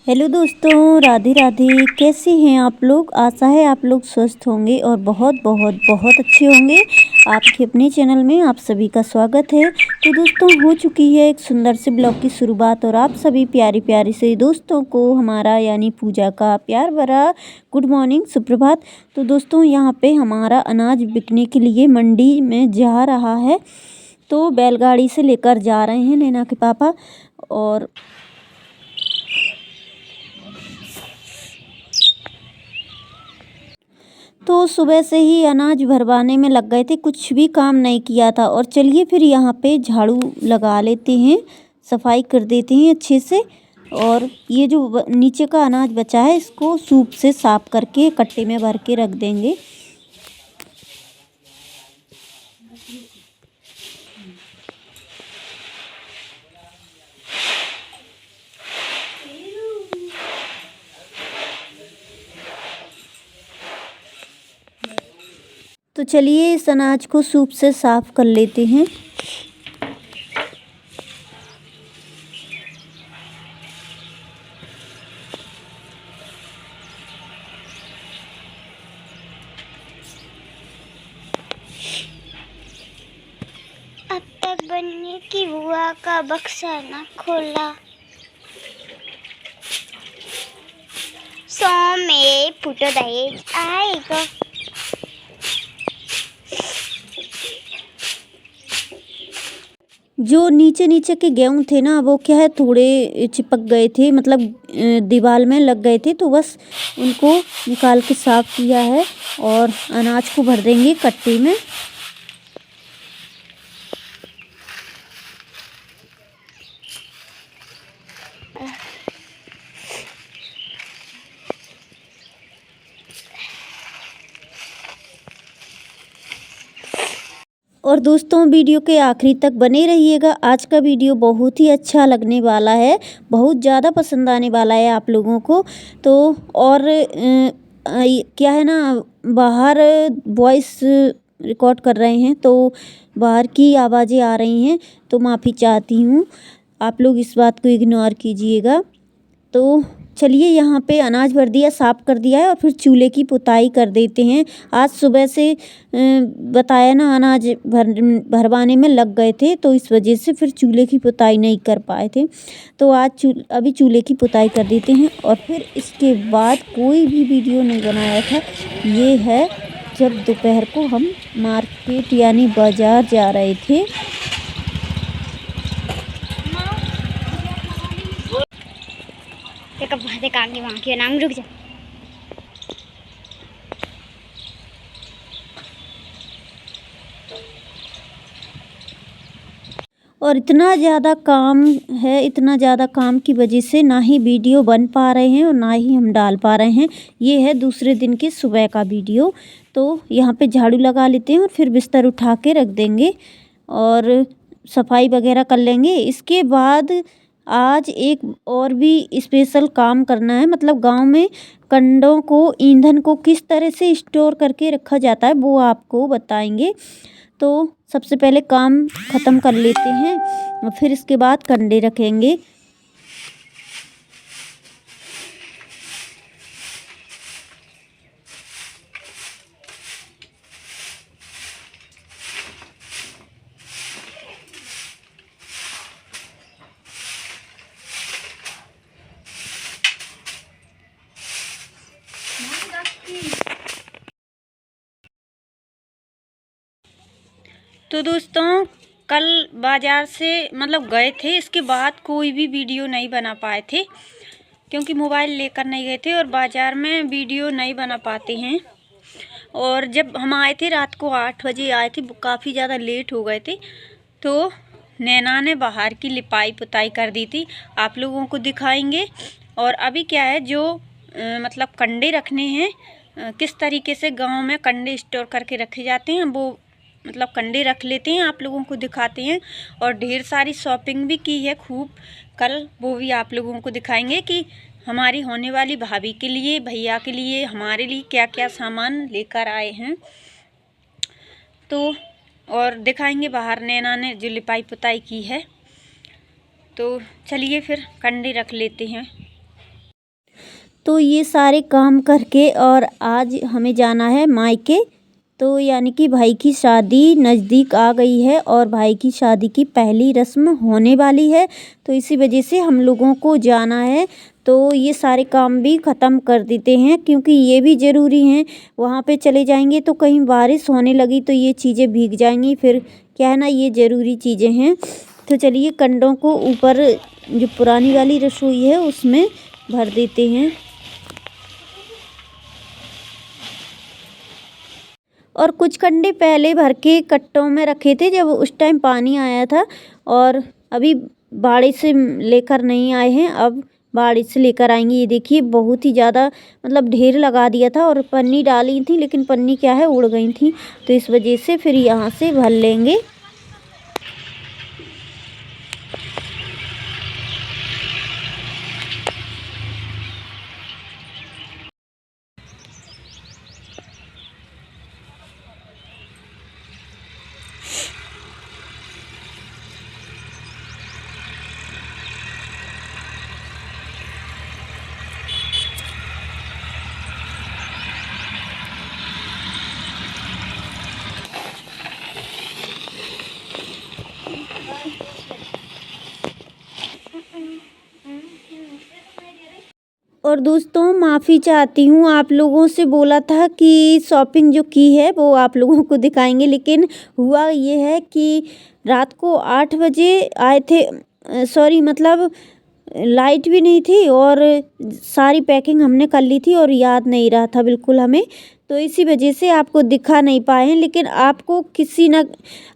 Hello दोस्तों, राधे राधे। कैसे हैं आप लोग? आशा है आप लोग स्वस्थ होंगे और बहुत बहुत बहुत अच्छे होंगे। आपके अपने चैनल में आप सभी का स्वागत है। तो दोस्तों, हो चुकी है एक सुंदर से ब्लॉग की शुरुआत और आप सभी प्यारी प्यारी से दोस्तों को हमारा यानी पूजा का प्यार भरा गुड मॉर्निंग, सुप्रभात। तो दोस्तों, यहाँ पे हमारा अनाज बिकने के लिए मंडी में जा रहा है। तो बैलगाड़ी से लेकर जा रहे हैं नैना के पापा। और तो सुबह से ही अनाज भरवाने में लग गए थे, कुछ भी काम नहीं किया था। और चलिए फिर यहाँ पे झाड़ू लगा लेते हैं, सफाई कर देते हैं अच्छे से। और ये जो नीचे का अनाज बचा है इसको सूप से साफ करके कट्टे में भर के रख देंगे। तो चलिए इस अनाज को सूप से साफ कर लेते हैं। अब तक बनने की बुआ का बक्सा न खोला, सो में फुटो दहेज आएगा। जो नीचे नीचे के गेहूं थे ना, वो क्या है थोड़े चिपक गए थे, मतलब दीवार में लग गए थे। तो बस उनको निकाल के साफ किया है और अनाज को भर देंगे कट्टे में। और दोस्तों, वीडियो के आखिरी तक बने रहिएगा। आज का वीडियो बहुत ही अच्छा लगने वाला है, बहुत ज़्यादा पसंद आने वाला है आप लोगों को। तो और क्या है ना, बाहर वॉइस रिकॉर्ड कर रहे हैं तो बाहर की आवाज़ें आ रही हैं, तो माफ़ी चाहती हूँ, आप लोग इस बात को इग्नोर कीजिएगा। तो चलिए यहाँ पे अनाज भर दिया, साफ़ कर दिया है और फिर चूल्हे की पुताई कर देते हैं। आज सुबह से बताया ना, अनाज भरवाने में लग गए थे तो इस वजह से फिर चूल्हे की पुताई नहीं कर पाए थे। तो आज अभी चूल्हे की पुताई कर देते हैं और फिर इसके बाद कोई भी वीडियो नहीं बनाया था। ये है जब दोपहर को हम मार्केट यानी बाज़ार जा रहे थे। कब भाते कागे वहाँ के नाम रुक जा। और इतना ज़्यादा काम है, इतना ज़्यादा काम की वजह से ना ही वीडियो बन पा रहे हैं और ना ही हम डाल पा रहे हैं। ये है दूसरे दिन के सुबह का वीडियो। तो यहाँ पे झाड़ू लगा लेते हैं और फिर बिस्तर उठा के रख देंगे और सफाई वगैरह कर लेंगे। इसके बाद आज एक और भी स्पेशल काम करना है, मतलब गांव में कंडों को, ईंधन को किस तरह से स्टोर करके रखा जाता है वो आपको बताएंगे। तो सबसे पहले काम ख़त्म कर लेते हैं और फिर इसके बाद कंडे रखेंगे। तो दोस्तों, कल बाज़ार से मतलब गए थे, इसके बाद कोई भी वीडियो नहीं बना पाए थे क्योंकि मोबाइल लेकर नहीं गए थे और बाज़ार में वीडियो नहीं बना पाते हैं। और जब हम आए थे रात को 8 बजे आए थे, काफ़ी ज़्यादा लेट हो गए थे। तो नैना ने बाहर की लिपाई पुताई कर दी थी, आप लोगों को दिखाएंगे। और अभी क्या है, जो मतलब कंडे रखने हैं, किस तरीके से गांव में कंडे स्टोर करके रखे जाते हैं वो मतलब कंडे रख लेते हैं, आप लोगों को दिखाते हैं। और ढेर सारी शॉपिंग भी की है खूब कल, वो भी आप लोगों को दिखाएंगे कि हमारी होने वाली भाभी के लिए, भैया के लिए, हमारे लिए क्या क्या सामान लेकर आए हैं। तो और दिखाएंगे बाहर नैना ने जो लिपाई पुताई की है। तो चलिए फिर कंडे रख लेते हैं। तो ये सारे काम करके और आज हमें जाना है मायके। तो यानी कि भाई की शादी नज़दीक आ गई है और भाई की शादी की पहली रस्म होने वाली है, तो इसी वजह से हम लोगों को जाना है। तो ये सारे काम भी ख़त्म कर देते हैं क्योंकि ये भी ज़रूरी हैं। वहाँ पे चले जाएंगे तो कहीं बारिश होने लगी तो ये चीज़ें भीग जाएंगी, फिर क्या है ना, ये ज़रूरी चीज़ें हैं। तो चलिए कंडों को ऊपर जो पुरानी वाली रसोई है उसमें भर देते हैं। और कुछ कंडे पहले भर के कट्टों में रखे थे जब उस टाइम पानी आया था, और अभी बाड़ी से लेकर नहीं आए हैं, अब बाड़ी से लेकर आएंगे। ये देखिए बहुत ही ज़्यादा मतलब ढेर लगा दिया था और पन्नी डाली थी, लेकिन पन्नी क्या है उड़ गई थी, तो इस वजह से फिर यहाँ से भर लेंगे। और दोस्तों माफ़ी चाहती हूँ, आप लोगों से बोला था कि शॉपिंग जो की है वो आप लोगों को दिखाएंगे, लेकिन हुआ ये है कि रात को 8 बजे आए थे। सॉरी, मतलब लाइट भी नहीं थी और सारी पैकिंग हमने कर ली थी और याद नहीं रहा था बिल्कुल हमें, तो इसी वजह से आपको दिखा नहीं पाए हैं। लेकिन आपको किसी न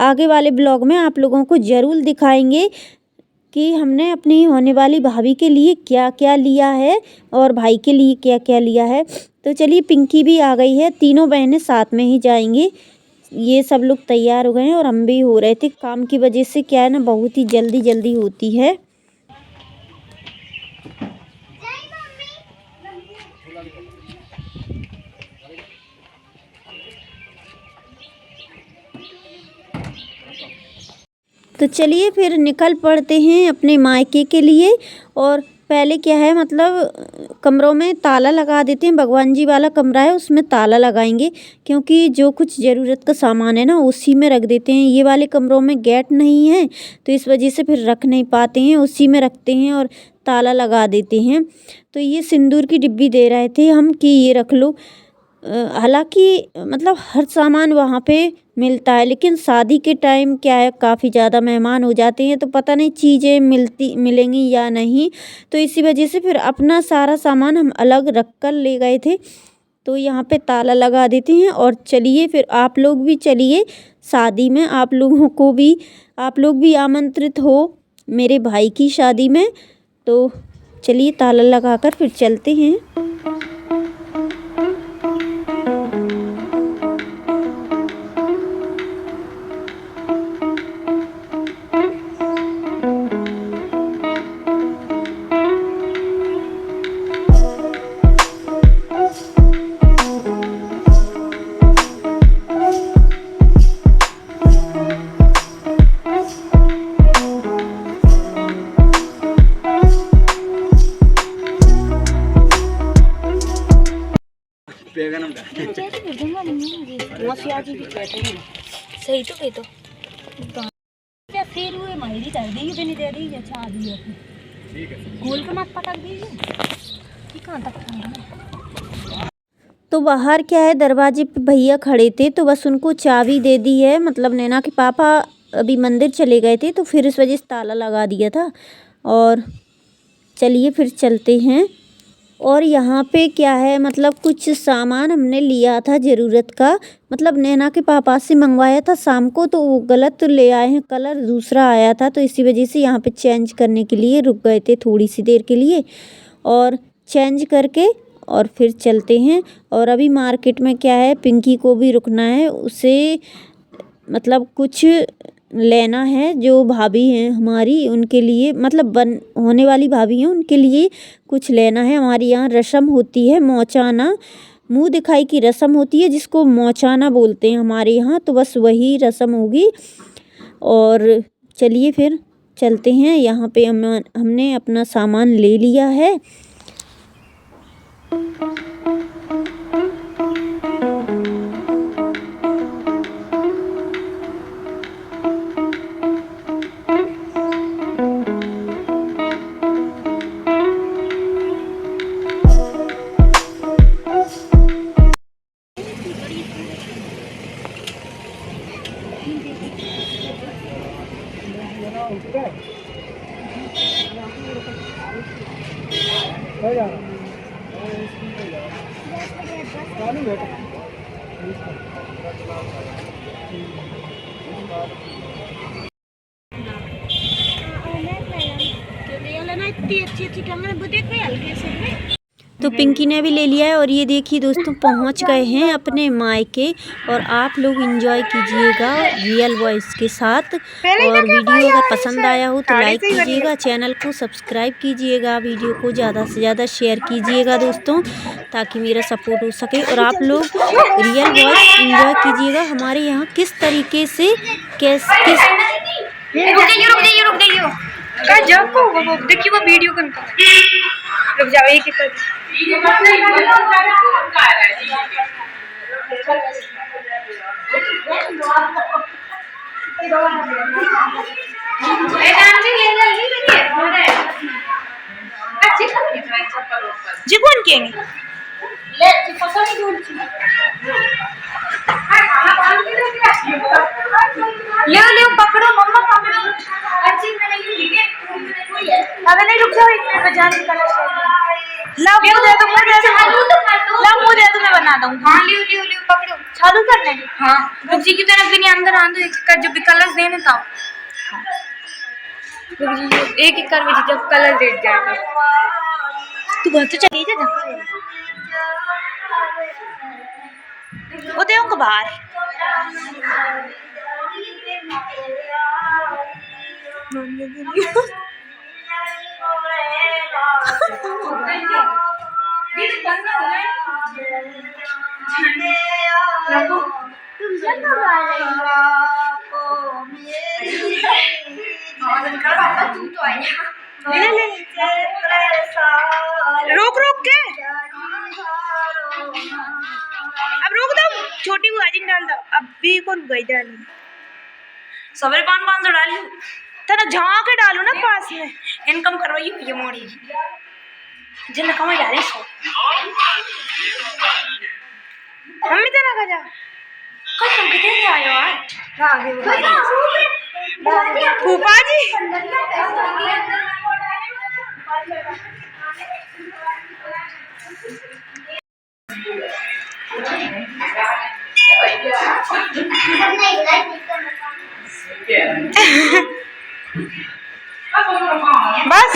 आगे वाले ब्लॉग में आप लोगों को ज़रूर दिखाएंगे कि हमने अपनी होने वाली भाभी के लिए क्या क्या लिया है और भाई के लिए क्या क्या लिया है। तो चलिए पिंकी भी आ गई है, तीनों बहनें साथ में ही जाएंगे। ये सब लोग तैयार हो गए हैं और हम भी हो रहे थे, काम की वजह से क्या है ना बहुत ही जल्दी जल्दी होती है। तो चलिए फिर निकल पड़ते हैं अपने मायके के लिए। और पहले क्या है, मतलब कमरों में ताला लगा देते हैं। भगवान जी वाला कमरा है उसमें ताला लगाएंगे, क्योंकि जो कुछ ज़रूरत का सामान है ना उसी में रख देते हैं। ये वाले कमरों में गेट नहीं है तो इस वजह से फिर रख नहीं पाते हैं, उसी में रखते हैं और ताला लगा देते हैं। तो ये सिंदूर की डिब्बी दे रहे थे हम कि ये रख लो। हालांकि मतलब हर सामान वहाँ पे मिलता है, लेकिन शादी के टाइम क्या है काफ़ी ज़्यादा मेहमान हो जाते हैं तो पता नहीं चीज़ें मिलेंगी या नहीं, तो इसी वजह से फिर अपना सारा सामान हम अलग रख कर ले गए थे। तो यहाँ पे ताला लगा देते हैं और चलिए फिर आप लोग भी चलिए शादी में, आप लोग भी आमंत्रित हो मेरे भाई की शादी में। तो चलिए ताला लगा कर फिर चलते हैं। सही तो कही तो फिर हुए महिरी कर दी भी नहीं दे दी अच्छा दी है, ठीक है गोल के मत पटक दीजिए कहाँ तक। तो बाहर क्या है दरवाजे पे भैया खड़े थे तो बस उनको चाबी दे दी है, मतलब नैना के पापा अभी मंदिर चले गए थे तो फिर इस वजह से ताला लगा दिया था। और चलिए फिर चलते हैं। और यहाँ पे क्या है, मतलब कुछ सामान हमने लिया था ज़रूरत का, मतलब नैना के पापा से मंगवाया था शाम को तो वो गलत ले आए हैं, कलर दूसरा आया था, तो इसी वजह से यहाँ पे चेंज करने के लिए रुक गए थे थोड़ी सी देर के लिए और चेंज करके और फिर चलते हैं। और अभी मार्केट में क्या है, पिंकी को भी रुकना है, उसे मतलब कुछ लेना है, जो भाभी हैं हमारी उनके लिए, मतलब होने वाली भाभी हैं उनके लिए कुछ लेना है। हमारे यहाँ रस्म होती है मौचाना, मुंह दिखाई की रस्म होती है जिसको मौचाना बोलते हैं हमारे यहाँ, तो बस वही रस्म होगी। और चलिए फिर चलते हैं। यहाँ पे हमने अपना सामान ले लिया है। इतनी अच्छी अच्छी कंगन वो देख रहे हल्के से। तो पिंकी ने भी ले लिया है और ये देखिए दोस्तों पहुंच गए हैं अपने मायके। और आप लोग एंजॉय कीजिएगा रियल वॉइस के साथ। और वीडियो अगर पसंद आया हो तो लाइक कीजिएगा, चैनल को सब्सक्राइब कीजिएगा, वीडियो को ज़्यादा से ज़्यादा शेयर कीजिएगा दोस्तों, ताकि मेरा सपोर्ट हो सके। और आप लोग रियल वॉइस एंजॉय कीजिएगा हमारे यहाँ किस तरीके से किस देखिए वो वीडियो रुक जाओ एक जी कौन के ले ले पकड़ो मम्मा पकड़ो अच्छी अबे नहीं रुक जाओ एक मिनट में जान निकालो ला मुझे दे दो ला मुझे दे दो मैं बना दूंगा। हां लियो लियो लियो पकड़ो चालू करने हां रुक जी की तरफ भी नहीं अंदर आंदो एक कर जो भी कलर्स देने था रुक जी एक एक कर भी जब कलर दे जाएगा तू घर तो चली जा वो दे उनको बाहर रोक रोक के अब रोक दो छोटी बुआजी डाल दो अब भी कौन गई डाल सवेरे कौन तो डाल तेरा झाँक के डालो ना पास में इनकम करवाइए ये मोड़ी जिन कमाई डाली सो मम्मी तेरा का जा कसम कितने से आयो यार फूफा जी बस